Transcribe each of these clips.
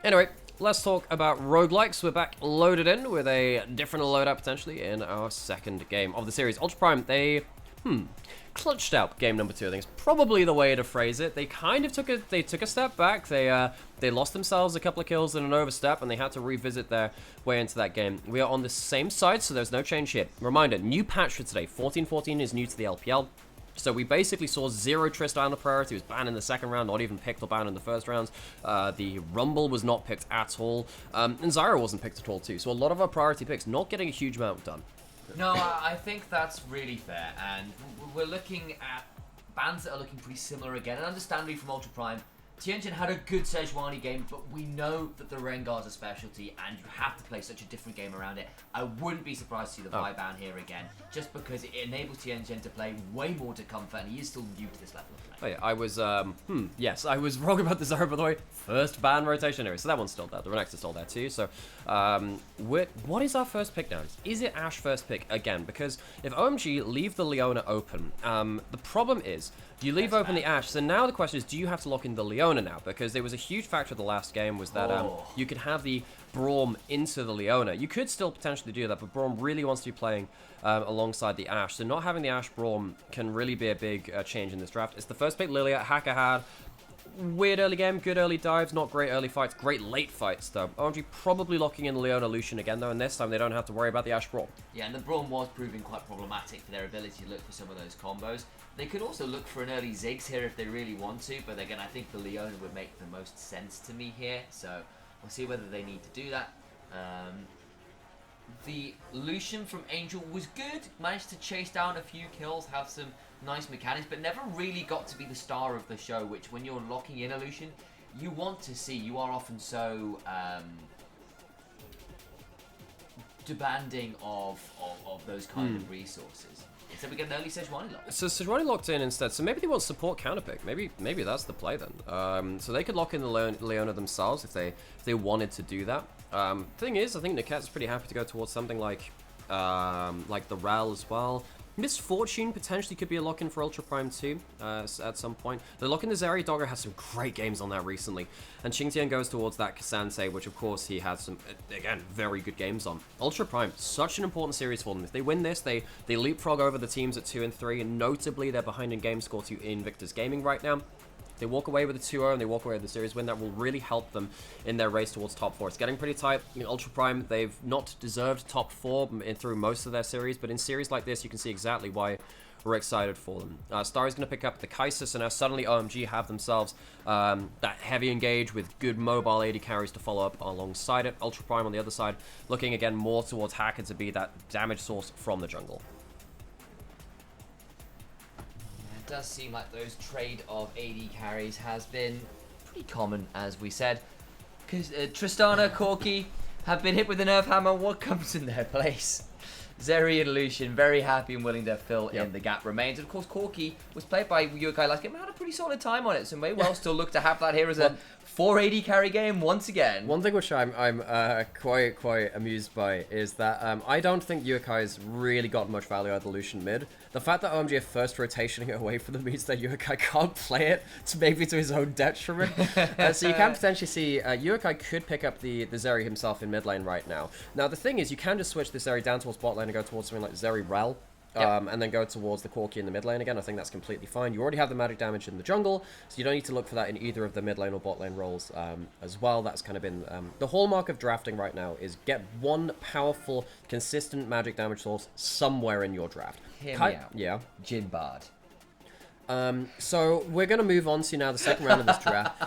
Anyway, let's talk about roguelikes. We're back loaded in with a different loadout potentially in our second game of the series. Ultra Prime, they clutched out game number 2. I think it's probably the way to phrase it. They kind of took a step back. They lost themselves a couple of kills in an overstep, and they had to revisit their way into that game. We are on the same side, so there's no change here. Reminder, new patch for today. 14.14 is new to the LPL. So we basically saw 0 Tristana on the priority. He was banned in the second round, not even picked or banned in the first round. The Rumble was not picked at all. And Zyra wasn't picked at all too. So a lot of our priority picks not getting a huge amount done. No, I think that's really fair. And we're looking at bans that are looking pretty similar again. And understandably from Ultra Prime, Tianjin had a good Sejuani game, but we know that the Rengar's a specialty, and you have to play such a different game around it. I wouldn't be surprised to see the Vi ban here again, just because it enables Tianjin to play way more to comfort, and he is still new to this level of play. Oh yeah, I was, yes, I was wrong about the Zyra, by the way. First ban rotation anyway, so that one's still there. The Renekton's still there too, so, what is our first pick now? Is it Ashe first pick again? Because if OMG leave the Leona open, the problem is, you leave open the Ashe, so now the question is, do you have to lock in the Leona now? Because there was a huge factor of the last game was that you could have the Braum into the Leona. You could still potentially do that, but Braum really wants to be playing alongside the Ashe. So not having the Ashe Braum can really be a big change in this draft. It's the first pick Lilia. Hacker had weird early game, good early dives, not great early fights, great late fights though. OMG probably locking in Leona Lucian again though, and this time they don't have to worry about the Ashe Braum. Yeah, and the Braum was proving quite problematic for their ability to look for some of those combos. They could also look for an early Ziggs here if they really want to, but again, I think the Leona would make the most sense to me here, so we'll see whether they need to do that. The Lucian from Angel was good, managed to chase down a few kills, have some nice mechanics, but never really got to be the star of the show, which when you're locking in a Lucian, you want to see. You are often so demanding of those kind of resources. So we get an early Sejuani lock. So Sejuani locked in instead. So maybe they want support counterpick. Maybe that's the play then. So they could lock in the Leona themselves if they wanted to do that. Thing is, I think Niket's pretty happy to go towards something like the Rel as well. Misfortune potentially could be a lock-in for Ultra Prime too at some point. The lock-in the Zeri Dogger has some great games on that recently. And Xingtian goes towards that Kasante, which of course he has some, again, very good games on. Ultra Prime, such an important series for them. If they win this, they leapfrog over the teams at 2 and 3, and notably they're behind in game score to Invictus Gaming right now. They walk away with a 2-0 and they walk away with the series win. That will really help them in their race towards top 4. It's getting pretty tight. In Ultra Prime, they've not deserved top 4 through most of their series, but in series like this, you can see exactly why we're excited for them. Starry's going to pick up the Kai'Sa, so now suddenly OMG have themselves that heavy engage with good mobile AD carries to follow up alongside it. Ultra Prime on the other side, looking again more towards Hacker to be that damage source from the jungle. It does seem like those trade of AD carries has been pretty common, as we said. Because Tristana, Corki have been hit with the nerf hammer. What comes in their place? Zeri and Lucian very happy and willing to fill in the gap remains. And of course, Corki was played by Yukai last game. Had a pretty solid time on it, so may well still look to have that here as a 480 carry game once again. One thing which I'm quite amused by is that I don't think Yukai's really got much value out of the Lucian mid. The fact that OMG are first rotationing away from them means that Yukai can't play it maybe to his own detriment. So you can potentially see Yukai could pick up the Zeri himself in mid lane right now. Now the thing is, you can just switch the Zeri down towards bot lane and go towards something like Zeri Rel. And then go towards the Corki in the mid lane again. I think that's completely fine. You already have the magic damage in the jungle, so you don't need to look for that in either of the mid lane or bot lane roles as well. That's kind of been the hallmark of drafting right now, is get one powerful, consistent magic damage source somewhere in your draft. Hear me out. Yeah. Jhin Bard. So we're going to move on to now the second round of this draft.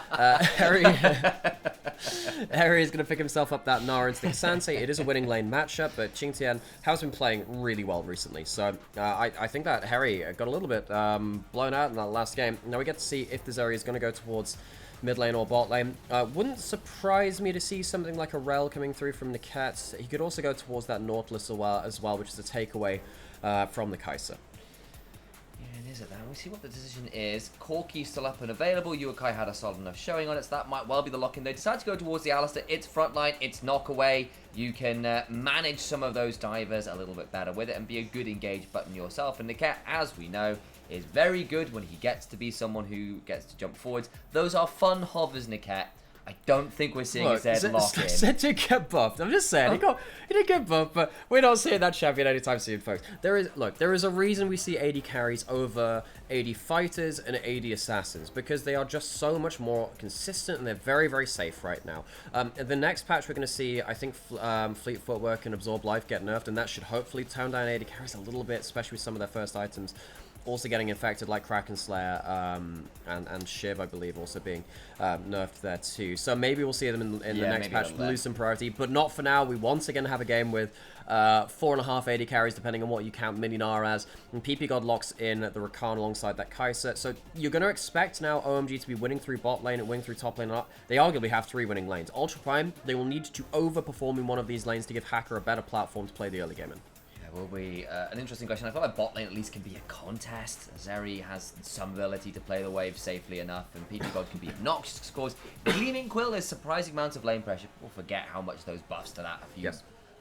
Harry is going to pick himself up that Nara into the Kasante. It is a winning lane matchup, but Xingtian has been playing really well recently. So I think that Harry got a little bit blown out in that last game. Now we get to see if the Zeri is going to go towards mid lane or bot lane. Wouldn't surprise me to see something like a Rel coming through from Niket. He could also go towards that Nautilus as well, which is a takeaway from the Kai'Sa. Yeah, it is at that. We'll see what the decision is. Corki's still up and available. Yukai had a solid enough showing on it, so that might well be the lock-in. They decide to go towards the Alistar. It's frontline, it's knockaway. You can manage some of those divers a little bit better with it and be a good engage button yourself. And Niket, as we know, is very good when he gets to be someone who gets to jump forwards. Those are fun hovers, Niket. I don't think we're seeing a Zed lock in. Zed did get buffed. I'm just saying, he did get buffed, but we're not seeing that champion anytime soon, folks. There is a reason we see AD carries over AD fighters and AD assassins, because they are just so much more consistent and they're very, very safe right now. The next patch we're going to see, I think, Fleet Footwork and Absorb Life get nerfed, and that should hopefully tone down AD carries a little bit, especially with some of their first items also getting infected, like Kraken Slayer and Shiv, I believe, also being nerfed there too. So maybe we'll see them in the next patch lose some priority, but not for now. We once again have a game with 4.5 AD carries, depending on what you count Nymaera as, and PP God locks in the Rakan alongside that Kai'Sa. So you're going to expect now OMG to be winning through bot lane and winning through top lane. They arguably have 3 winning lanes. Ultra Prime, they will need to overperform in one of these lanes to give Hacker a better platform to play the early game in. Will be an interesting question. I feel like bot lane at least can be a contest. Zeri has some ability to play the wave safely enough, and PP God can be obnoxious, scores Gleaming Quill. There's surprising amounts of lane pressure. People forget how much those buffs to that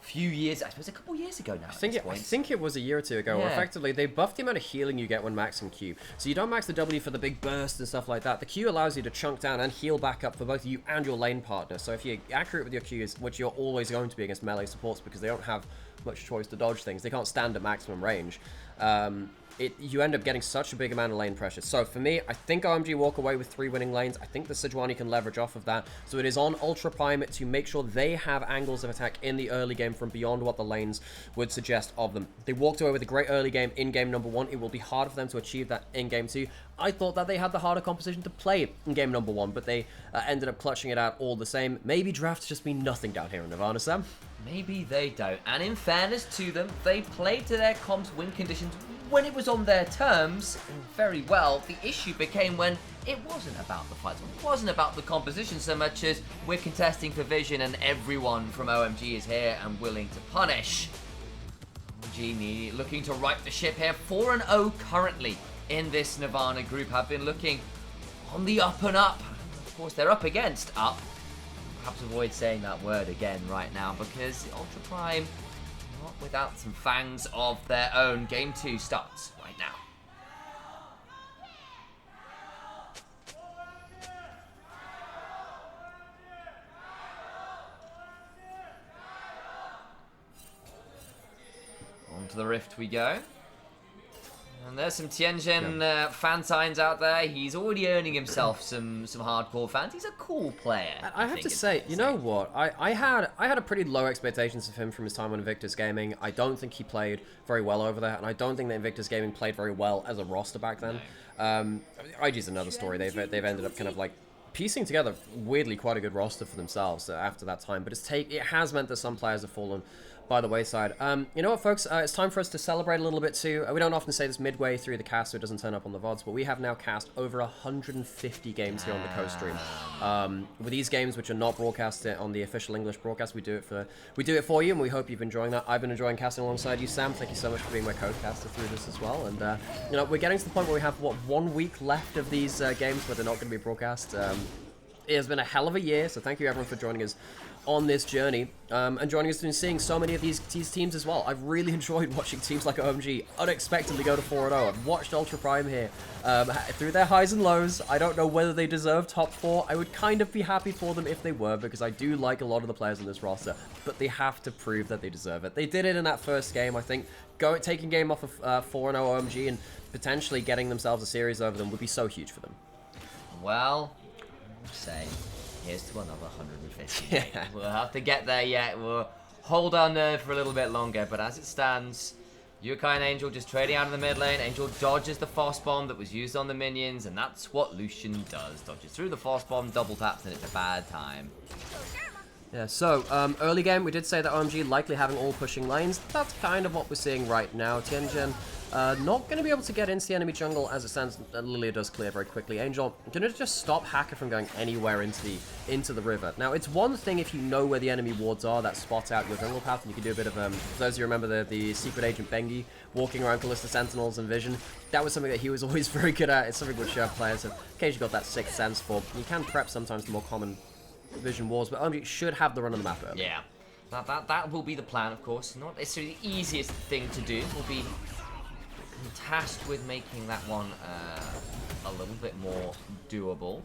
few years, I suppose a couple years ago now. I think it was a year or two ago. Yeah. Where effectively, they buffed the amount of healing you get when maxing Q. So you don't max the W for the big burst and stuff like that. The Q allows you to chunk down and heal back up for both you and your lane partner. So if you're accurate with your Qs, which you're always going to be against melee supports because they don't have much choice to dodge things, they can't stand at maximum range, you end up getting such a big amount of lane pressure. So for me, I think OMG walk away with 3 winning lanes. I think the Sejuani can leverage off of that. So it is on Ultra Prime to make sure they have angles of attack in the early game from beyond what the lanes would suggest of them. They walked away with a great early game in game number 1. It will be hard for them to achieve that in game 2. I thought that they had the harder composition to play in game number 1, but they ended up clutching it out all the same. Maybe drafts just mean nothing down here in Nirvana, Sam. Maybe they don't. And in fairness to them, they played to their comp's win conditions when it was on their terms very well. The issue became when it wasn't about the fights, it wasn't about the composition so much as we're contesting for vision and everyone from OMG is here and willing to punish. OMG looking to right the ship here. 4-0 currently in this Nirvana group, have been looking on the up and up. Of course, they're up against up. Perhaps avoid saying that word again right now, because Ultra Prime, not without some fangs of their own. Game 2 starts right now. On to the Rift we go. And there's some Tianjin fan signs out there. He's already earning himself some hardcore fans. He's a cool player. I have to say, you know what? I had a pretty low expectations of him from his time on Invictus Gaming. I don't think he played very well over there, and I don't think that Invictus Gaming played very well as a roster back then. No. IG's another story. They've ended up kind of like piecing together weirdly quite a good roster for themselves after that time, but it has meant that some players have fallen by the wayside. You know what, folks? It's time for us to celebrate a little bit too. We don't often say this midway through the cast so it doesn't turn up on the VODs, but we have now cast over 150 games here on the Coast stream. With these games which are not broadcasted on the official English broadcast, we do it for you, and we hope you've been enjoying that. I've been enjoying casting alongside you, Sam. Thank you so much for being my co-caster through this as well. And you know, we're getting to the point where we have 1 week left of these games where they're not going to be broadcast. It has been a hell of a year, so thank you everyone for joining us on this journey, and joining us and seeing so many of these teams as well. I've really enjoyed watching teams like OMG unexpectedly go to 4-0. I've watched Ultra Prime here through their highs and lows. I don't know whether they deserve top 4. I would kind of be happy for them if they were, because I do like a lot of the players on this roster, but they have to prove that they deserve it. They did it in that first game. I think taking game off of 4-0 OMG and potentially getting themselves a series over them would be so huge for them. Well, say, here's to another 150. Yeah. We'll have to get there yet. We'll hold our nerve for a little bit longer, but as it stands, Yukai and Angel just trading out of the mid lane. Angel dodges the Frost Bomb that was used on the minions, and that's what Lucian does. Dodges through the Frost Bomb, double taps, and it's a bad time. Yeah, so, early game, we did say that OMG likely having all pushing lanes. That's kind of what we're seeing right now. Tianjin not going to be able to get into the enemy jungle as it stands. Lilia does clear very quickly. Angel going to just stop Hacker from going anywhere into the river. Now, it's one thing if you know where the enemy wards are, that spot out your jungle path, and you can do a bit of, for those of you remember the Secret Agent Bengi walking around Callista Sentinels and Vision. That was something that he was always very good at. It's something which players have occasionally got that sixth sense for. You can prep sometimes the more common Vision wars, but OMG should have the run on the map early. Yeah, that will be the plan, of course. Not necessarily the easiest thing to do. We'll be tasked with making that one a little bit more doable.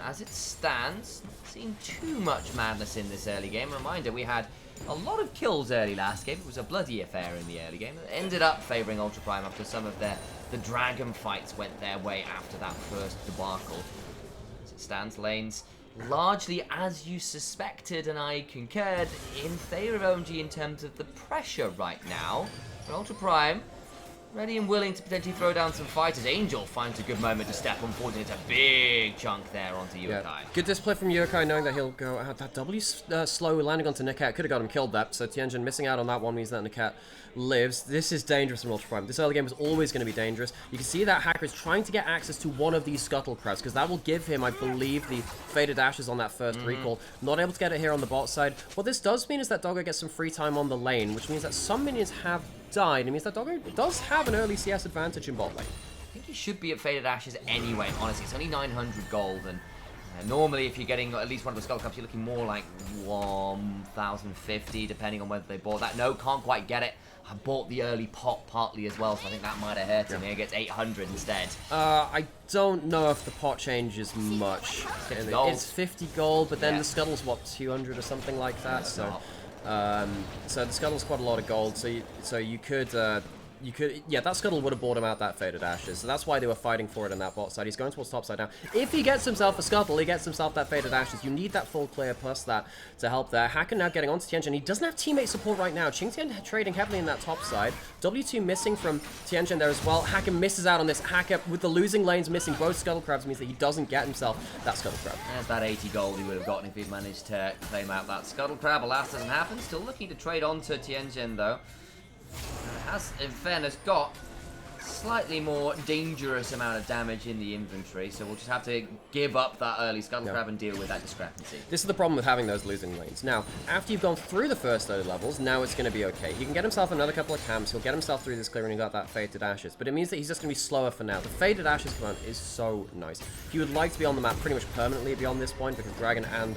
As it stands, not seeing too much madness in this early game. Reminder, we had a lot of kills early last game. It was a bloody affair in the early game. It ended up favouring Ultra Prime after some of the dragon fights went their way after that first debacle. As it stands, lanes largely as you suspected, and I concurred, in favour of OMG in terms of the pressure right now. But Ultra Prime ready and willing to potentially throw down some fighters. Angel finds a good moment to step on forward, and it's a big chunk there onto Yukai. Yeah. Good display from Yukai, knowing that he'll go out. That W slow landing onto Nikat could have got him killed that. So Tianjin missing out on that one means that Nikat lives. This is dangerous from Ultra Prime. This early game is always going to be dangerous. You can see that Hacker is trying to get access to one of these Scuttle Crabs, because that will give him, I believe, the Faded Ashes on that first recall. Not able to get it here on the bot side. What this does mean is that Doggo gets some free time on the lane, which means that some minions have died. It means that Doggo does have an early CS advantage in bot lane. I think he should be at Faded Ashes anyway, honestly. It's only 900 gold, and normally if you're getting at least one of the Skull Cups, you're looking more like 1,050, depending on whether they bought that. No, can't quite get it. I bought the early pot partly as well, so I think that might have hurt him. He gets 800 instead. I don't know if the pot changes much. It's 50 gold, but then the Scuttle's, what, 200 or something like that? So the Scuttle's quite a lot of gold, so you could, yeah, that Scuttle would have bought him out that Faded Ashes, so that's why they were fighting for it on that bot side. He's going towards top side now. If he gets himself a Scuttle, he gets himself that Faded Ashes. You need that full clear plus that to help there. Hacker now getting onto Tianjin. He doesn't have teammate support right now. Qingtian trading heavily in that top side. W2 missing from Tianjin there as well. Hacker misses out on this. Hacker, with the losing lanes missing both Scuttle Crabs, means that he doesn't get himself that Scuttle Crab. There's that 80 gold he would have gotten if he'd managed to claim out that Scuttle Crab. Alas, doesn't happen. Still looking to trade onto Tianjin, though. Has, in fairness, got slightly more dangerous amount of damage in the inventory, so we'll just have to give up that early Scuttle Crab and deal with that discrepancy. This is the problem with having those losing lanes. Now, after you've gone through the first 30 levels, now it's going to be okay. He can get himself another couple of camps, he'll get himself through this clearing and got that Faded Ashes, but it means that he's just going to be slower for now. The Faded Ashes command is so nice. If you would like to be on the map pretty much permanently beyond this point, because Dragon and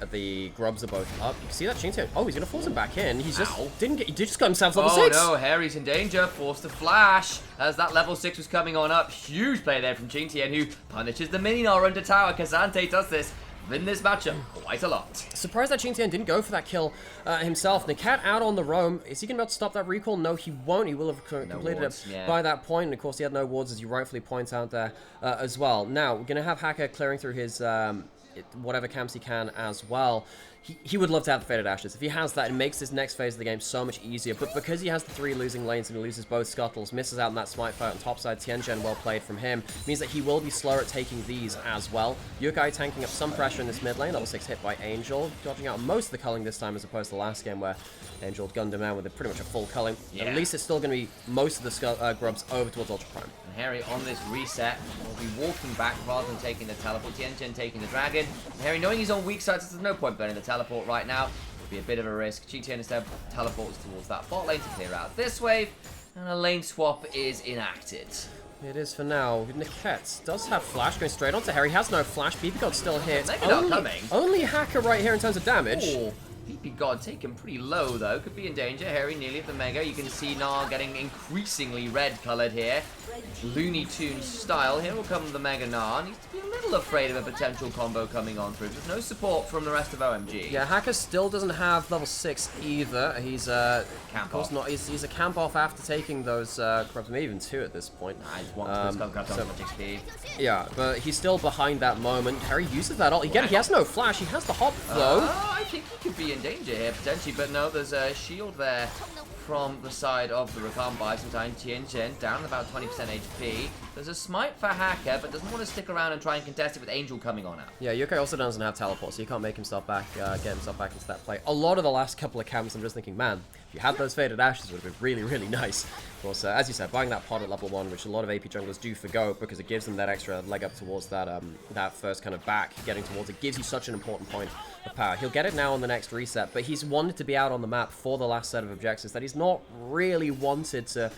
the grubs are both up. You can see that Qingtian. Oh, he's gonna force him back in. He's just he just got himself level 6. Oh no, Harry's in danger. Forced to flash as that level 6 was coming on up. Huge play there from Qingtian, who punishes the Mininar under tower. Kazante does this in this matchup quite a lot. Surprised that Qingtian didn't go for that kill himself. Nikat out on the roam. Is he going to be able to stop that recall? No, he won't. He will have completed it by that point. And of course, he had no wards, as you rightfully point out there as well. Now, we're going to have Hacker clearing through his whatever camps he can as well. He would love to have the Faded Ashes. If he has that, it makes this next phase of the game so much easier. But because he has the 3 losing lanes and he loses both Scuttles, misses out on that smite fight on top side, Tianjin well played from him, means that he will be slower at taking these as well. Yukai tanking up some pressure in this mid lane, level 6 hit by Angel, dodging out most of the culling this time as opposed to the last game where Angel gunned him out with pretty much a full culling. At least it's still going to be most of the grubs over towards Ultra Prime. And Harry on this reset will be walking back rather than taking the teleport. Tianjin taking the dragon. And Harry, knowing he's on weak sides, there's no point burning the teleport right now. It'll be a bit of a risk. Qingtian instead teleports towards that bot lane to clear out this wave. And a lane swap is enacted. It is for now. Niket does have flash going straight onto Harry. He has no flash. BP God still hit. Only Hacker right here in terms of damage. Ooh. PP God taken pretty low though, could be in danger. Harry nearly at the Mega. You can see Nar getting increasingly red coloured here. Looney Tunes style. Here will come the Mega Nar. Needs to be a little afraid of a potential combo coming on through. There's no support from the rest of OMG. Yeah, Hacker still doesn't have level 6 either. He's camp off. Not. He's a camp off after taking those crabs, maybe even 2 at this point. He's one grabs on much XP. Yeah, but he's still behind that moment. Harry uses that ult. Again, he has no flash. He has the hop though. I think he could be in danger here potentially, but no, there's a shield there from the side of the Rakan by some time. Tianjin down about 20% HP. There's a smite for Hacker, but doesn't want to stick around and try and contest it with Angel coming on out. Yeah, Yukai also doesn't have teleport, so he can't make himself back, get himself back into that play. A lot of the last couple of camps, I'm just thinking, man, if you had those Faded Ashes, it would have been really, really nice. Of course, as you said, buying that pod at level 1, which a lot of AP junglers do forgo because it gives them that extra leg up towards that that first kind of back, getting towards it, gives you such an important point of power. He'll get it now on the next reset, but he's wanted to be out on the map for the last set of objectives that he's not really wanted to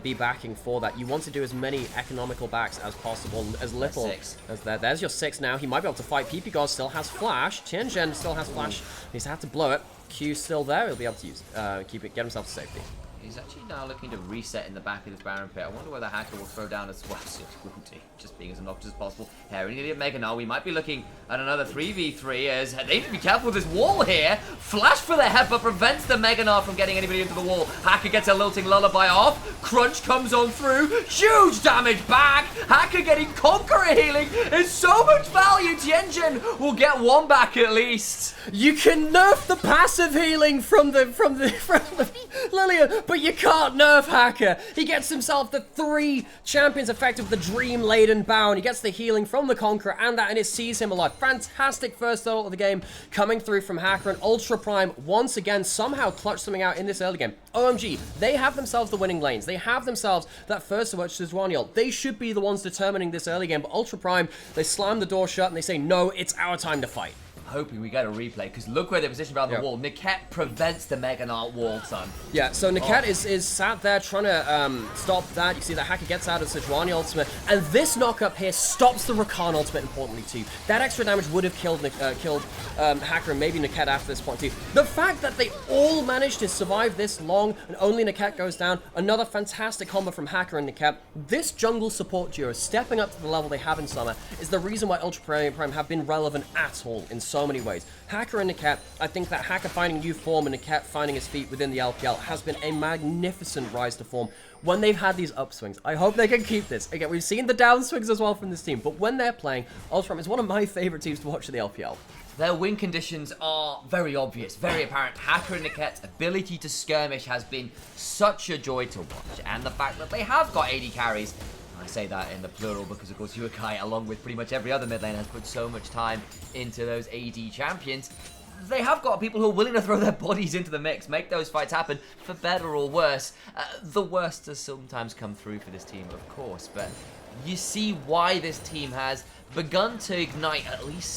be backing for that. You want to do as many economical backs as possible, as little as that. There's your 6 now. He might be able to fight. PP God still has flash. Tianjin still has flash. He's had to blow it. Q still there. He'll be able to use get himself to safety. He's actually now looking to reset in the back of this Baron pit. I wonder whether Hacker will throw down as well. Just being as obnoxious as possible. Harry needed Mega now. We might be looking at another 3v3 as they need to be careful with this wall here. Flash for the headbutt prevents the Mega Gnar from getting anybody into the wall. Hacker gets a lilting lullaby off. Crunch comes on through. Huge damage back. Hacker getting Conqueror healing. There's so much value. Tianjin will get one back at least. You can nerf the passive healing from the Lillian, but you can't nerf Hacker. He gets himself the 3 champions effective with the Dream-laden bound. He gets the healing from the Conqueror and it sees him alive. Fantastic first ult of the game coming through from Hacker, and Ultra Prime once again somehow clutched something out in this early game. OMG, they have themselves the winning lanes. They have themselves that first switch Sejuani ult. They should be the ones determining this early game, but Ultra Prime, they slam the door shut and they say, no, it's our time to fight. Hoping we get a replay, because look where they're positioned around the wall. Niket prevents the Mega Gnar wall, son. Yeah, so Niket is sat there trying to stop that. You see that Hacker gets out of Sejuani ultimate, and this knock-up here stops the Rakan ultimate, importantly, too. That extra damage would have killed Hacker and maybe Niket after this point, too. The fact that they all managed to survive this long, and only Niket goes down, another fantastic combo from Hacker and Niket. This jungle support duo, stepping up to the level they have in Summer, is the reason why Ultra Prime have been relevant at all in so many ways. Hacker and Niket, I think that Hacker finding new form and Niket finding his feet within the LPL has been a magnificent rise to form when they've had these upswings. I hope they can keep this. Again, we've seen the downswings as well from this team, but when they're playing, Ultra Prime is one of my favorite teams to watch in the LPL. Their win conditions are very obvious, very apparent. Hacker and Niket's ability to skirmish has been such a joy to watch, and the fact that they have got 80 carries, I say that in the plural because, of course, Yukai, along with pretty much every other mid lane, has put so much time into those AD champions. They have got people who are willing to throw their bodies into the mix, make those fights happen, for better or worse. The worst does sometimes come through for this team, of course, but you see why this team has begun to ignite at least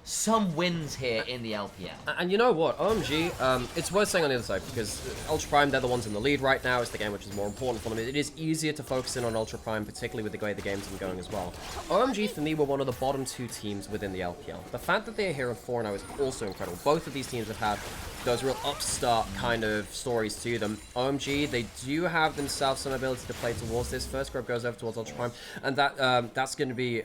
some wins here in the LPL. And you know what, OMG, it's worth saying on the other side, because Ultra Prime, they're the ones in the lead right now. It's the game which is more important for them. It is easier to focus in on Ultra Prime, particularly with the way the game's been going as well. OMG, for me, were one of the bottom 2 teams within the LPL. The fact that they're here at 4-0 is also incredible. Both of these teams have had those real upstart kind of stories to them. OMG, they do have themselves some ability to play towards this. First grab goes over towards Ultra Prime, and that's going to be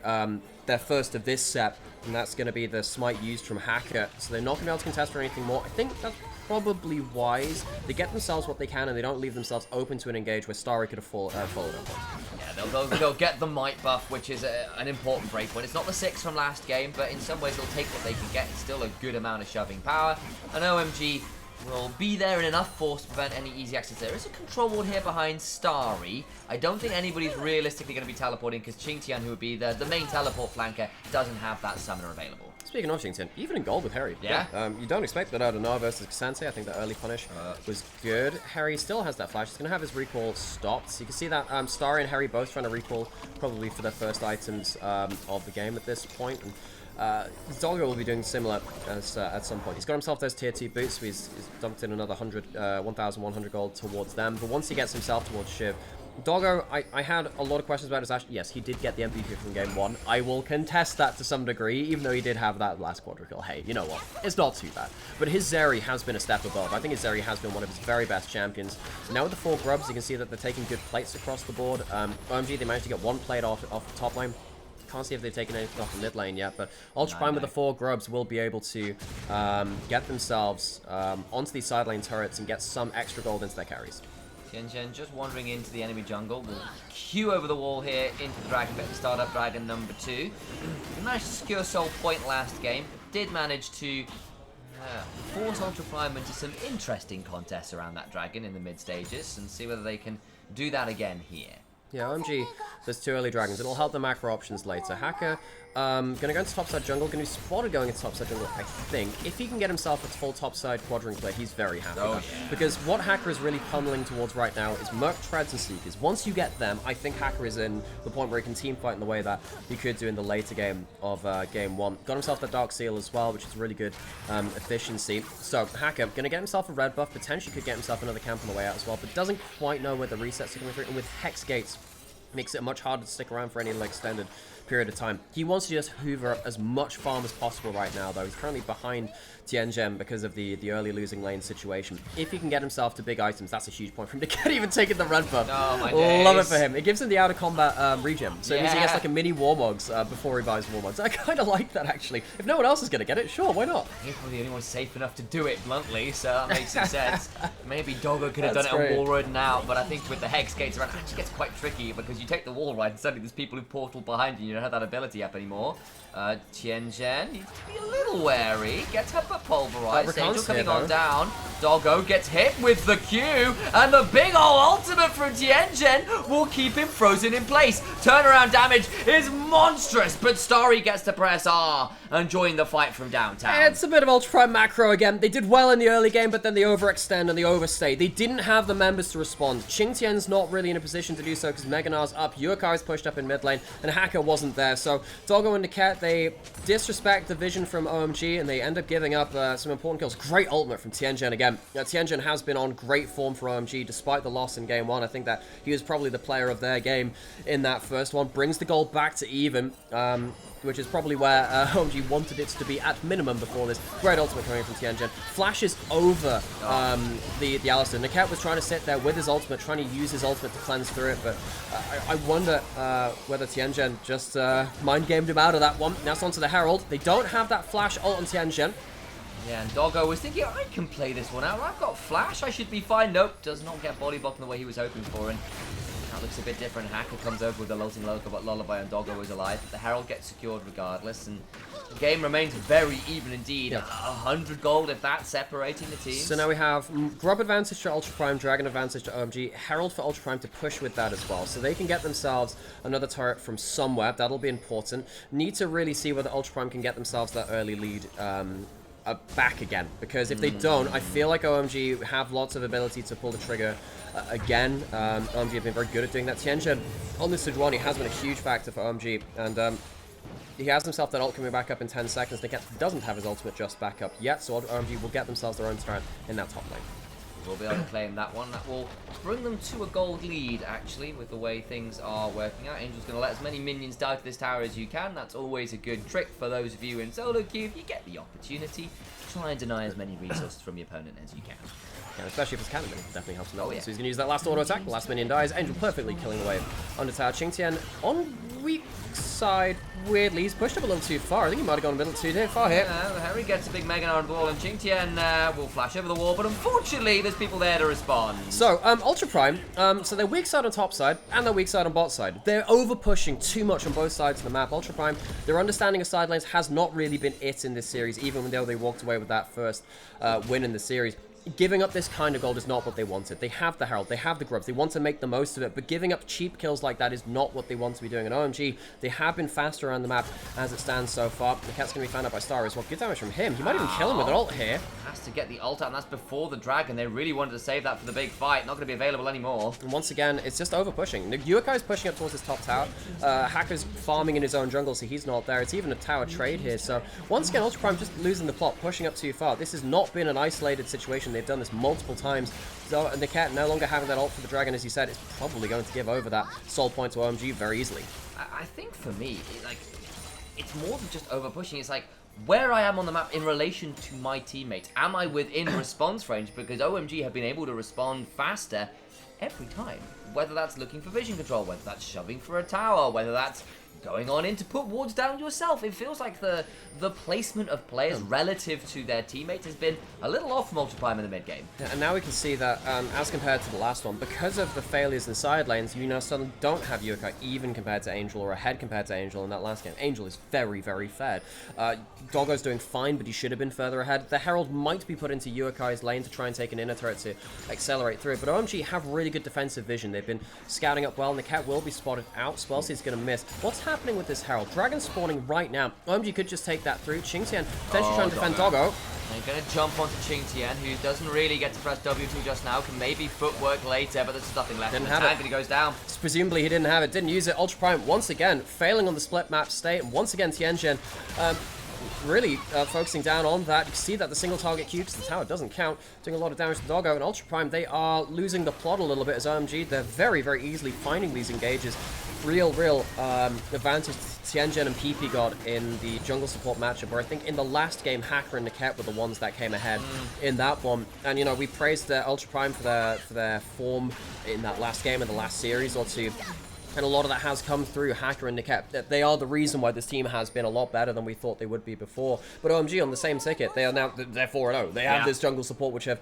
their first of this set, and that's going to be the smite used from Hacker, so they're not going to be able to contest or anything more. I think that's probably wise. They get themselves what they can, and they don't leave themselves open to an engage where Starry could have followed them. Yeah, they'll get the might buff, which is an important breakpoint. It's not the 6 from last game, but in some ways they'll take what they can get. It's still a good amount of shoving power, and OMG will be there in enough force to prevent any easy access. There is a control ward here behind Starry. I don't think anybody's realistically going to be teleporting, because Qingtian, who would be the main teleport flanker, doesn't have that summoner available. Speaking of Qingtian, even in gold with Harry. Yeah. You don't expect that out of Noah versus Xante. I think the early punish was good. Harry still has that flash. He's going to have his recall stopped. So you can see that Starry and Harry both trying to recall probably for their first items of the game at this point. And Doggo will be doing similar as, at some point. He's got himself those tier 2 boots, so he's dumped in another 1,100 gold towards them. But once he gets himself towards Shiv, Doggo, I had a lot of questions about his Ash. Yes, he did get the MVP from game 1. I will contest that to some degree, even though he did have that last quadruple. Hey, you know what? It's not too bad. But his Zeri has been a step above. I think his Zeri has been one of his very best champions. Now with the 4 grubs, you can see that they're taking good plates across the board. OMG, they managed to get 1 plate off the top lane. Can't see if they've taken anything off the mid lane yet, but Ultra Prime with the 4 grubs will be able to get themselves onto these side lane turrets and get some extra gold into their carries. Tianjin just wandering into the enemy jungle. Will queue over the wall here into the dragon pit to start up dragon number 2. He managed to secure Soul Point last game, but did manage to force Ultra Prime into some interesting contests around that dragon in the mid stages, and see whether they can do that again here. Yeah, OMG, there's 2 early dragons. It'll help the macro options later. Hacker, gonna go into topside jungle. Gonna be spotted going into topside jungle, I think. If he can get himself a full topside quadrant clear, he's very happy. Because what Hacker is really pummeling towards right now is Merc Treads and Seekers. Once you get them, I think Hacker is in the point where he can team fight in the way that he could do in the later game of game 1. Got himself the Dark Seal as well, which is really good efficiency. So Hacker, gonna get himself a red buff. Potentially could get himself another camp on the way out as well, but doesn't quite know where the resets are coming through. And with Hex Gates, makes it much harder to stick around for any extended period of time. He wants to just hoover up as much farm as possible right now, though. He's currently behind Tianzhen because of the early losing lane situation. If he can get himself to big items, that's a huge point for him to get even taking the red buff. Oh, my Love it days. for him. It gives him the out of combat regen. So it means he gets like a mini Warmogs before he buys Warmogs. I kind of like that, actually. If no one else is going to get it, sure, why not? He's probably the only one safe enough to do it bluntly, so that makes some sense. Maybe Doggo could have done That's it great. on wall ride now, but I think with the Hex gates around, it actually gets quite tricky because you take the wall ride and suddenly there's people who portal behind you. You don't have that ability up anymore. Tianzhen needs to be a little wary. Gets her butt pulverized. Angel coming on down. Doggo gets hit with the Q, and the big ol' ultimate from Tianzhen will keep him frozen in place. Turnaround damage is monstrous, but Starry gets to press R and join the fight from downtown. It's a bit of Ultra Prime macro again. They did well in the early game, but then they overextend and they overstay. They didn't have the members to respond. Qingtian's not really in a position to do so because Meganar's up, Yuakai's pushed up in mid lane, and Hacker wasn't there. So Doggo and Niket, they disrespect the vision from OMG, and they end up giving up some important kills. Great ultimate from Tianzhen again. Tianzhen has been on great form for OMG despite the loss in game 1. I think that he was probably the player of their game in that first one. Brings the goal back to even. Which is probably where OMG wanted it to be at minimum before this. Great ultimate coming from Tianzhen. Flashes over the Alistar. Niket was trying to sit there with his ultimate, trying to use his ultimate to cleanse through it, but I wonder whether Tianzhen just mind-gamed him out of that one. Now it's onto the Herald. They don't have that flash ult on Tianzhen. Yeah, and Doggo was thinking, I can play this one out. I've got flash, I should be fine. Nope, does not get body blocked in the way he was hoping for. And that looks a bit different. Hacker comes over with the lilting lullaby, and Doggo is alive. The Herald gets secured regardless, and the game remains very even indeed. Yep. 100 gold if that's separating the teams. So now we have Grub advantage to Ultra Prime, Dragon advantage to OMG, Herald for Ultra Prime to push with that as well. So they can get themselves another turret from somewhere. That'll be important. Need to really see whether Ultra Prime can get themselves that early lead back again, because if they don't, I feel like OMG have lots of ability to pull the trigger again. OMG have been very good at doing that. Tianzhen on this Sejuani has been a huge factor for OMG, and he has himself that ult coming back up in 10 seconds. Niket doesn't have his ultimate just back up yet, so OMG will get themselves their own turret in that top lane. We'll be able to claim that one. That will bring them to a gold lead, actually, with the way things are working out. Angel's going to let as many minions die to this tower as you can. That's always a good trick for those of you in solo queue. You get the opportunity. Try and deny as many resources from your opponent as you can. Yeah, especially if it's cannon, it definitely helps him out. Oh, yeah. So he's going to use that last auto attack. The last minion dies. Angel perfectly killing away under tower. Qingtian on weak side. Weirdly, he's pushed up a little too far. I think he might have gone a little too far here. Harry gets a big Megan on ball, and Qingtian will flash over the wall, but unfortunately, there's people there to respond. So, Ultra Prime, so they're weak side on top side, and they're weak side on bot side. They're over-pushing too much on both sides of the map. Ultra Prime, their understanding of side lanes has not really been it in this series, even though they walked away with that first win in the series. Giving up this kind of gold is not what they wanted. They have the Herald, they have the Grubs, they want to make the most of it, but giving up cheap kills like that is not what they want to be doing. And OMG, they have been faster around the map as it stands so far. The cat's going to be found out by Star as well. Good damage from him. He might even kill him with an ult here. Has to get the ult out, and that's before the dragon. They really wanted to save that for the big fight. Not going to be available anymore. And once again, it's just over-pushing. Yuakai's pushing up towards his top tower. Hacker's farming in his own jungle, so he's not there. It's even a tower trade here. So once again, Ultra Prime just losing the plot, pushing up too far. This has not been an isolated situation. They've done this multiple times. So the cat no longer having that ult for the dragon, as you said, is probably going to give over that soul point to OMG very easily. I think for me, it's more than just over pushing. It's like where I am on the map in relation to my teammate. Am I within response range? Because OMG have been able to respond faster every time. Whether that's looking for vision control, whether that's shoving for a tower, whether that's going on in to put wards down yourself. It feels like the placement of players relative to their teammates has been a little off from Ultra Prime in the mid game. Yeah, and now we can see that as compared to the last one, because of the failures in side lanes, you now suddenly don't have Yuakai even compared to Angel, or ahead compared to Angel in that last game. Angel is very, very fed. Doggo's doing fine, but he should have been further ahead. The Herald might be put into Yuakai's lane to try and take an inner turret to accelerate through, but OMG have really good defensive vision. They've been scouting up well, and the cat will be spotted out. Spellseed's going to miss. What's happening with this Herald? Dragon spawning right now. OMG could just take that through. Qingtian potentially trying to defend Doggo. They're going to jump onto Qingtian, who doesn't really get to press W2 just now. Can maybe footwork later, but there's nothing left. Didn't in the have tank, it. and he goes down. Presumably he didn't have it, didn't use it. Ultra Prime once again failing on the split map state, and once again Tianzhen really focusing down on that. You can see that the single target Q, because the tower doesn't count, doing a lot of damage to Doggo. And Ultra Prime, they are losing the plot a little bit as OMG. They're very, very easily finding these engages real advantage Tianjin and PP got in the jungle support matchup, where I think in the last game, Hacker and Niket were the ones that came ahead in that one. And, you know, we praised Ultra Prime for their form in that last game, in the last series or two. And a lot of that has come through Hacker and Niket. They are the reason why this team has been a lot better than we thought they would be before. But OMG on the same ticket, they're 4-0. They have this jungle support, which have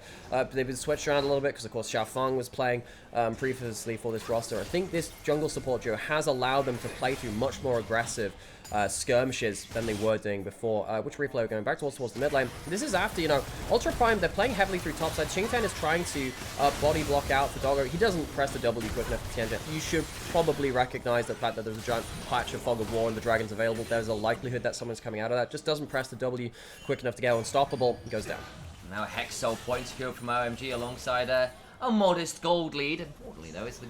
they've been switched around a little bit because, of course, Xiaofeng was playing previously for this roster. I think this jungle support duo has allowed them to play through much more aggressive skirmishes than they were doing before. Which replay we're going back towards the mid lane. This is after, you know, Ultra Prime, they're playing heavily through topside. Qingtian is trying to body block out for Doggo. He doesn't press the W quick enough for Tianjin. You should probably recognize the fact that there's a giant patch of Fog of War and the Dragon's available. There's a likelihood that someone's coming out of that. Just doesn't press the W quick enough to get unstoppable. He goes down. Now a Hex Soul point secured from OMG alongside a modest gold lead. Importantly, though, it's the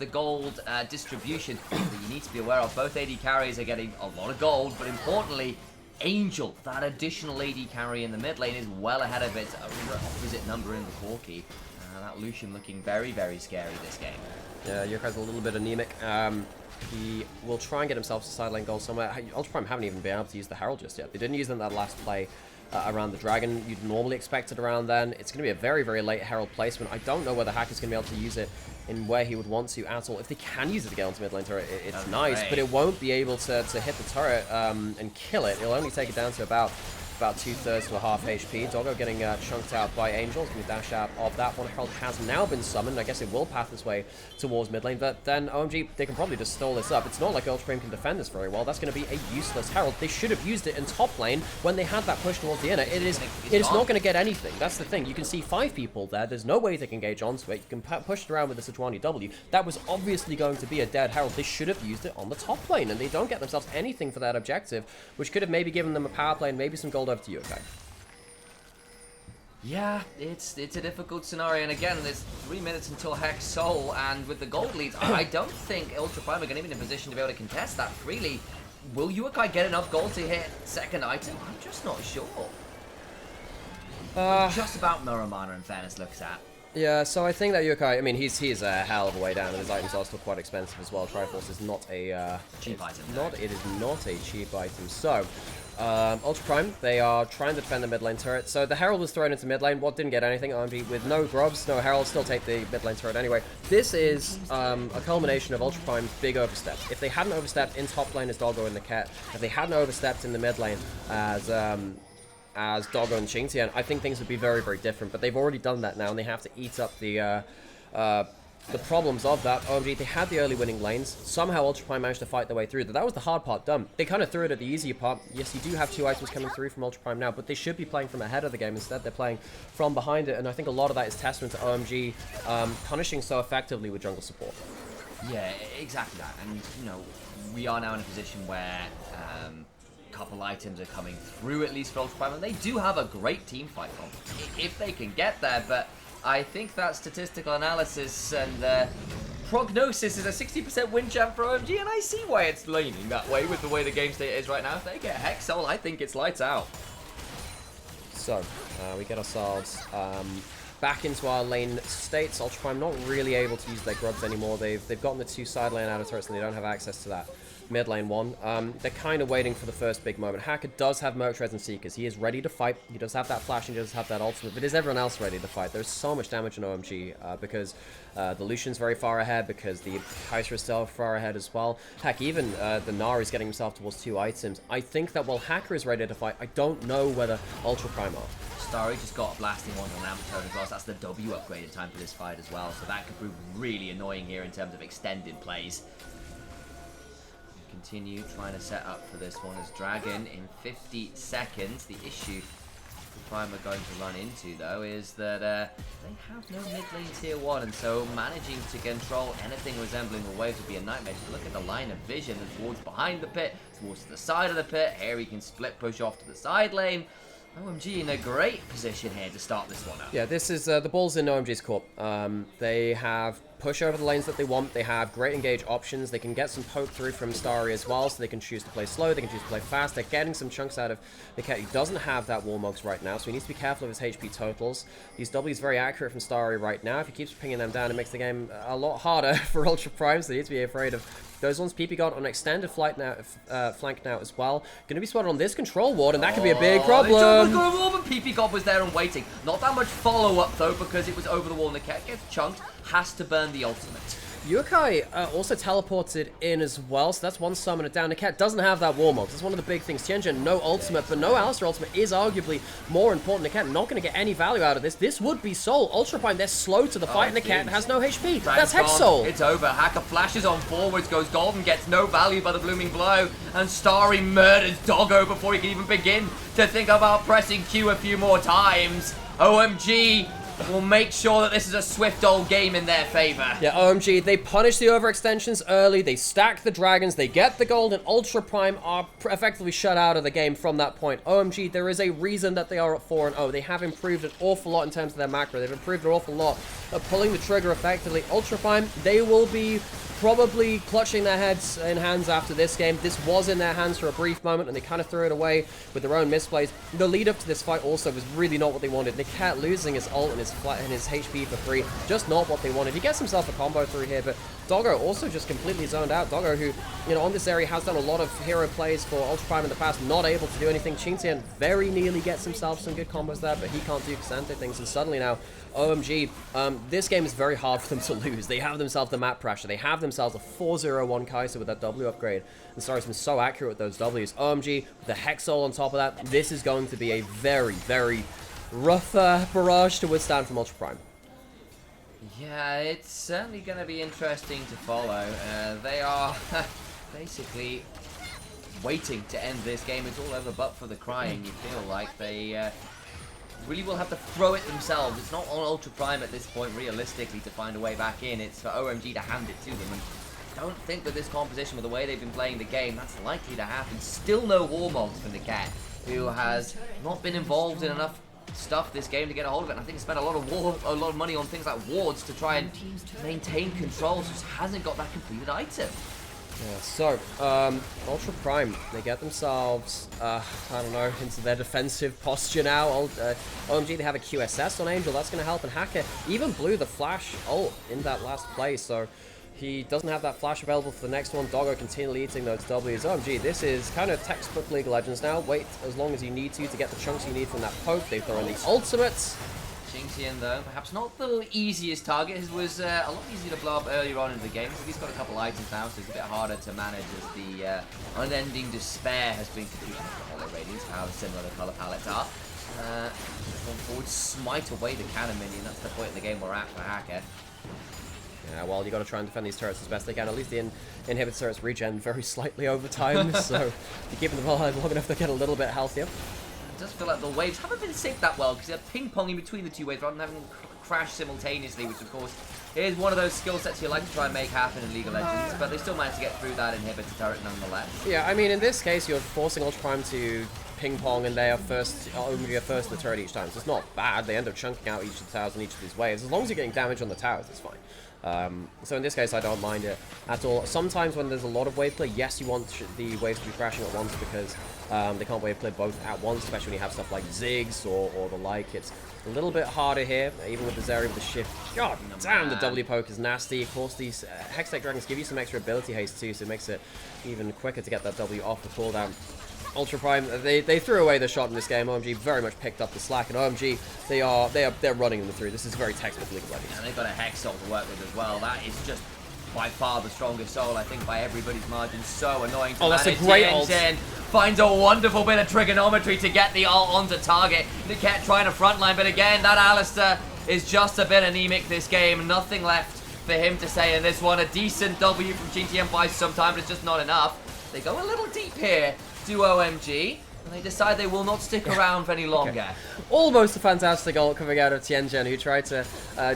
gold distribution that you need to be aware of. Both AD carries are getting a lot of gold, but importantly, Angel, that additional AD carry in the mid lane, is well ahead of its opposite number in the Corki. That Lucian looking very, very scary this game. Yeah, Yokai's a little bit anemic. He will try and get himself to side lane goal somewhere. Ultra Prime haven't even been able to use the Herald just yet. They didn't use them in that last play. Around the Dragon, you'd normally expect it around then. It's going to be a very, very late Herald placement. I don't know whether Hacker's going to be able to use it in where he would want to at all. If they can use it to get onto mid lane turret, it's nice, but it won't be able to hit the turret and kill it. It'll only take it down to about 2/3 to a half HP. Doggo getting chunked out by Angel. Going to dash out of that one. Herald has now been summoned. I guess it will path its way towards mid lane, but then OMG, they can probably just stall this up. It's not like Ultra Prime can defend this very well. That's going to be a useless Herald. They should have used it in top lane when they had that push towards the inner. It is not going to get anything. That's the thing. You can see 5 people there. There's no way they can engage onto it. You can push it around with the Sejuani W. That was obviously going to be a dead Herald. They should have used it on the top lane, and they don't get themselves anything for that objective, which could have maybe given them a power play and maybe some gold over to Yokai. Yeah, it's a difficult scenario, and again, there's 3 minutes until Hex Soul, and with the gold leads, I don't think Ultra Prime are going to be in a position to be able to contest that freely. Will Yokai get enough gold to hit second item? I'm just not sure. Just about Muramana, in fairness, looks at. Yeah, so I think that Yokai, I mean, he's a hell of a way down, and his items are still quite expensive as well. Triforce is not a cheap item. It is not a cheap item. So, Ultra Prime, they are trying to defend the mid lane turret. So the Herald was thrown into mid lane. What didn't get anything? OMG with no grubs, no Herald, still take the mid lane turret anyway. This is a culmination of Ultra Prime's big oversteps. If they hadn't overstepped in top lane as Doggo and Niket, if they hadn't overstepped in the mid lane as Doggo and Qingtian, I think things would be very, very different. But they've already done that now, and they have to eat up the problems of that. OMG, they had the early winning lanes. Somehow Ultra Prime managed to fight their way through. That was the hard part done. They kind of threw it at the easier part. Yes, you do have 2 items coming through from Ultra Prime now, but they should be playing from ahead of the game. Instead, they're playing from behind it, and I think a lot of that is testament to OMG punishing so effectively with jungle support. Yeah, exactly that. And, you know, we are now in a position where a couple items are coming through, at least for Ultra Prime, and they do have a great team fight on if they can get there, but I think that statistical analysis and prognosis is a 60% win chance for OMG, and I see why it's leaning that way with the way the game state is right now. If they get Hex Soul, I think it's lights out. So, we get ourselves back into our lane states. Ultra Prime not really able to use their grubs anymore. They've gotten the 2 side lane out of turrets, and they don't have access to that mid lane one. They're kind of waiting for the first big moment. Hacker does have Merc Treads and Seekers. He is ready to fight. He does have that flash and he does have that ultimate, but is everyone else ready to fight? There's so much damage in OMG because the Lucian's very far ahead, because the Kaiser is still far ahead as well. Heck, even the Gnar is getting himself towards 2 items. I think that while Hacker is ready to fight, I don't know whether Ultra Prime are. Starry just got a blasting one on Amptone as well, so that's the W upgrade in time for this fight as well, so that could prove really annoying here in terms of extended plays. Continue trying to set up for this one as Dragon in 50 seconds. The issue the Prime are going to run into, though, is that they have no mid lane tier 1, and so managing to control anything resembling the waves would be a nightmare. Just look at the line of vision towards behind the pit, towards the side of the pit. Here he can split push off to the side lane. OMG in a great position here to start this one up. Yeah, this is the ball's in OMG's court. They have push over the lanes that they want. They have great engage options. They can get some poke through from Starry as well, so they can choose to play slow, they can choose to play fast. They're getting some chunks out of Niket, who doesn't have that Warmogs right now, so he needs to be careful of his HP totals. These W's very accurate from Starry right now. If he keeps pinging them down, it makes the game a lot harder for Ultra Prime, so they need to be afraid of those ones. PP got on extended flank now as well. Going to be spotted on this control ward, and that could be a big problem. PP God was there and waiting. Not that much follow-up, though, because it was over the wall. Niket gets chunked, has to burn the ultimate. Yukai also teleported in as well, so that's one summoner down. Niket doesn't have that Warmogs. That's one of the big things. Tianjin, no ultimate, but no Alistar ultimate is arguably more important. Niket not going to get any value out of this. This would be Soul. Ultra Prime, they're slow to the fight, and Niket has no HP. That's Hex Soul. It's over. Hacker flashes on forwards, goes golden, gets no value by the blooming blow, and Starry murders Doggo before he can even begin to think about pressing Q a few more times. OMG will make sure that this is a swift old game in their favor. Yeah, OMG, they punish the overextensions early, they stack the dragons, they get the gold, and Ultra Prime are effectively shut out of the game from that point. OMG, there is a reason that they are at 4-0. They have improved an awful lot in terms of their macro. They've improved an awful lot of pulling the trigger effectively. Ultra Prime, they will be probably clutching their heads in hands after this game. This was in their hands for a brief moment, and they kind of threw it away with their own misplays. The lead up to this fight also was really not what they wanted. Niket losing his ult and his HP for free, just not what they wanted. He gets himself a combo through here, but Doggo also just completely zoned out. Doggo, who, you know, on this area has done a lot of hero plays for Ultra Prime in the past, not able to do anything. Qingtian very nearly gets himself some good combos there, but he can't do Cassante things, and suddenly now, OMG, this game is very hard for them to lose. They have themselves the map pressure. They have themselves a 4-0-1 Kai'Sa with that W upgrade. And Starry's been so accurate with those Ws. OMG, with the Hex Soul on top of that, this is going to be a very, very rough barrage to withstand from Ultra Prime. Yeah, it's certainly going to be interesting to follow. They are basically waiting to end this game. It's all over but for the crying. You feel like they really will have to throw it themselves. It's not on Ultra Prime at this point, realistically, to find a way back in. It's for OMG to hand it to them. And I don't think with this composition, with the way they've been playing the game, that's likely to happen. Still no Warmogs for Niket, who has not been involved in enough stuff this game to get a hold of it. And I think he spent a lot of money on things like wards to try and maintain control. So just hasn't got that completed item. Yeah, so, Ultra Prime, they get themselves, I don't know, into their defensive posture now. OMG, they have a QSS on Angel, that's going to help, and Hacker even blew the flash ult in that last play, so he doesn't have that flash available for the next one. Doggo continually eating those Ws. OMG, this is kind of textbook League of Legends now. Wait as long as you need to get the chunks you need from that poke. They throw in the ultimates. Qingtian, though, perhaps not the easiest target. His was a lot easier to blow up earlier on in the game. So he's got a couple items now, so it's a bit harder to manage as the unending despair has been completed. Hollow Radiance, how similar the color palettes are. Going forward, smite away the cannon minion. That's the point in the game we're at for Hacker. Yeah, well, you got to try and defend these turrets as best they can. At least the inhibit turrets regen very slightly over time, so if you're keeping them alive long enough, they get a little bit healthier. It does feel like the waves haven't been synced that well because they're ping-ponging between the two waves rather than having them crash simultaneously, which of course is one of those skill sets you like to try and make happen in League of Legends, but they still managed to get through that inhibitor turret nonetheless. Yeah, I mean, in this case, you're forcing Ultra Prime to ping-pong, and they are first, only first the turret each time, so it's not bad. They end up chunking out each of the towers in each of these waves. As long as you're getting damage on the towers, it's fine. So in this case, I don't mind it at all. Sometimes when there's a lot of wave play, yes, you want the waves to be crashing at once because they can't wave play both at once, especially when you have stuff like Ziggs or the like. It's a little bit harder here, even with the Zeri with the shift. God damn, the W poke is nasty. Of course, these Hextech Dragons give you some extra ability haste too, so it makes it even quicker to get that W off the cooldown. Ultra Prime, they threw away the shot in this game. OMG very much picked up the slack, and OMG they're running them through. This is very textbook League of Legends. And they've got a Hex Soul to work with as well. That is just by far the strongest soul, I think, by everybody's margin. So annoying to manage. That's a great ult. Finds a wonderful bit of trigonometry to get the ult onto target. Niket trying to frontline, but again, that Alistar is just a bit anemic this game. Nothing left for him to say in this one. A decent W from Qingtian buys some time, but it's just not enough. They go a little deep here to OMG. and they decide they will not stick around for any longer. Okay. Almost a fantastic ult coming out of Tianjin, who tried to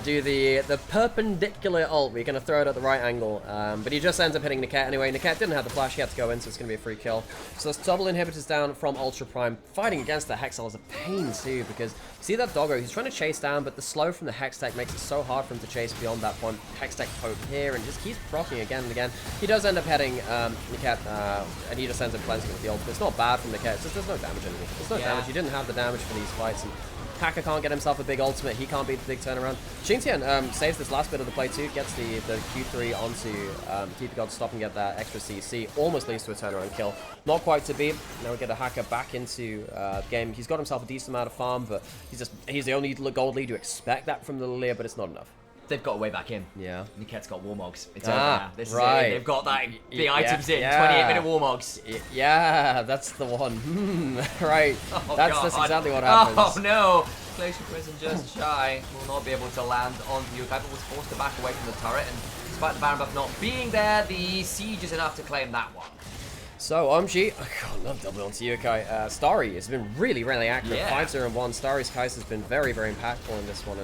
do the perpendicular ult. We're going to throw it at the right angle, but he just ends up hitting Niket anyway. Niket didn't have the flash, he had to go in, so it's going to be a free kill. So that's double inhibitors down from Ultra Prime. Fighting against the Hexel is a pain too, because you see that Doggo, he's trying to chase down, but the slow from the Hextech makes it so hard for him to chase beyond that point. Hextech poke here, and just keeps proccing again and again. He does end up heading Niket, and he just ends up cleansing with the ult. It's not bad from Niket, it's just there's no damage anymore. There's no damage, he didn't have the damage for these fights, and Hacker can't get himself a big ultimate, he can't beat the big turnaround. Xingtian saves this last bit of the play too, gets the Q3 onto Keep God to stop and get that extra CC, almost leads to a turnaround kill. Not quite to beat. Now we get a Hacker back into the game. He's got himself a decent amount of farm, but he's the only gold lead. You expect that from the Lilia, but it's not enough. They've got a way back in. Yeah. Niket's got Warmogs. It's over now. This right. is it. They've got that, the items in. Yeah. 28-minute Warmogs. Yeah, that's the one. Right. Oh, that's exactly what happens. Oh no! Glacier Prison just shy. Will not be able to land on Yukai, but was forced to back away from the turret. And despite the Baron buff not being there, the siege is enough to claim that one. So, OMG, I love doubling onto Yukai. Starry has been really, really accurate. Yeah. 5-0-1. Starry's Kais has been very, very impactful in this one.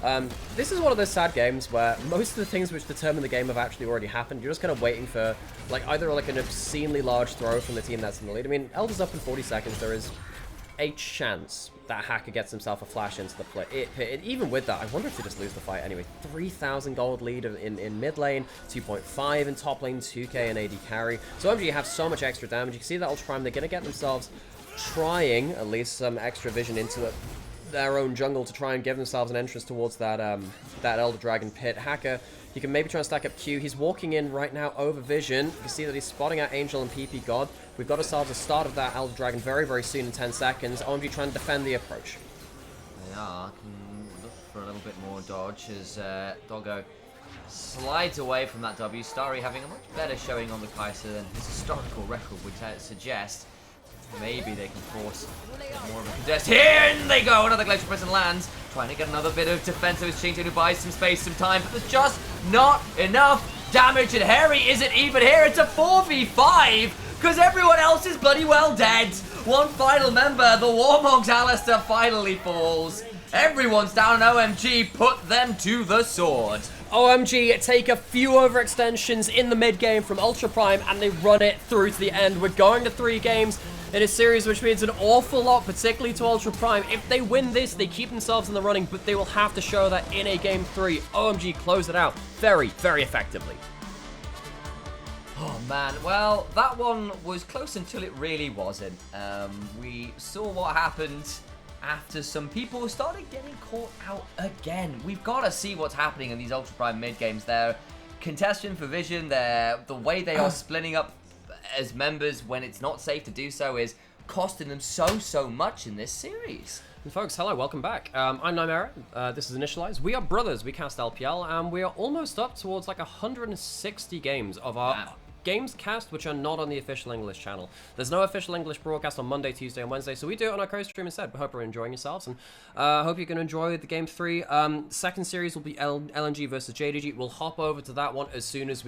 And this is one of those sad games where most of the things which determine the game have actually already happened. You're just kind of waiting for either an obscenely large throw from the team that's in the lead. I mean, Elder's up in 40 seconds. There is a chance that Hacker gets himself a flash into the play. Even with that, I wonder if they just lose the fight anyway. 3,000 gold lead in mid lane, 2.5 in top lane, 2k in AD carry. So OMG have so much extra damage. You can see that Ultra Prime, they're going to get themselves trying at least some extra vision into it. Their own jungle to try and give themselves an entrance towards that that Elder Dragon pit. Hacker, he can maybe try and stack up Q. He's walking in right now over vision. You can see that he's spotting out Angel and PP God. We've got ourselves a start of that Elder Dragon very, very soon in 10 seconds. OMG trying to defend the approach. They are. Can look for a little bit more dodge as Doggo slides away from that W. Starry having a much better showing on the Kaiser than his historical record would suggest. Maybe they can force more of a contest. Here and they go. Another Glacier Prison lands. Trying to get another bit of defense. So it's Xingtian who buys some space, some time. But there's just not enough damage. And Harry isn't even here. It's a 4v5. Because everyone else is bloody well dead. One final member. The Warmogs Alistair finally falls. Everyone's down on OMG. Put them to the sword. OMG take a few overextensions in the mid game from Ultra Prime and they run it through to the end. We're going to 3 games in a series, which means an awful lot, particularly to Ultra Prime. If they win this, they keep themselves in the running, but they will have to show that in a game 3. OMG close it out very, very effectively. Oh man, well, that one was close until it really wasn't. We saw what happened after some people started getting caught out again. We've got to see what's happening in these Ultra Prime mid games. They're contesting for vision. The way they are splitting up as members when it's not safe to do so is costing them so much in this series. And folks, hello, welcome back. I'm Nymaera. This is Initialise. We are brothers. We cast LPL, and we are almost up towards 160 games of our games cast, which are not on the official English channel. There's no official English broadcast on Monday, Tuesday, and Wednesday, so we do it on our co-stream instead. We hope you're enjoying yourselves, and hope you can enjoy the game 3. Second series will be LNG versus JDG. We'll hop over to that one as soon as we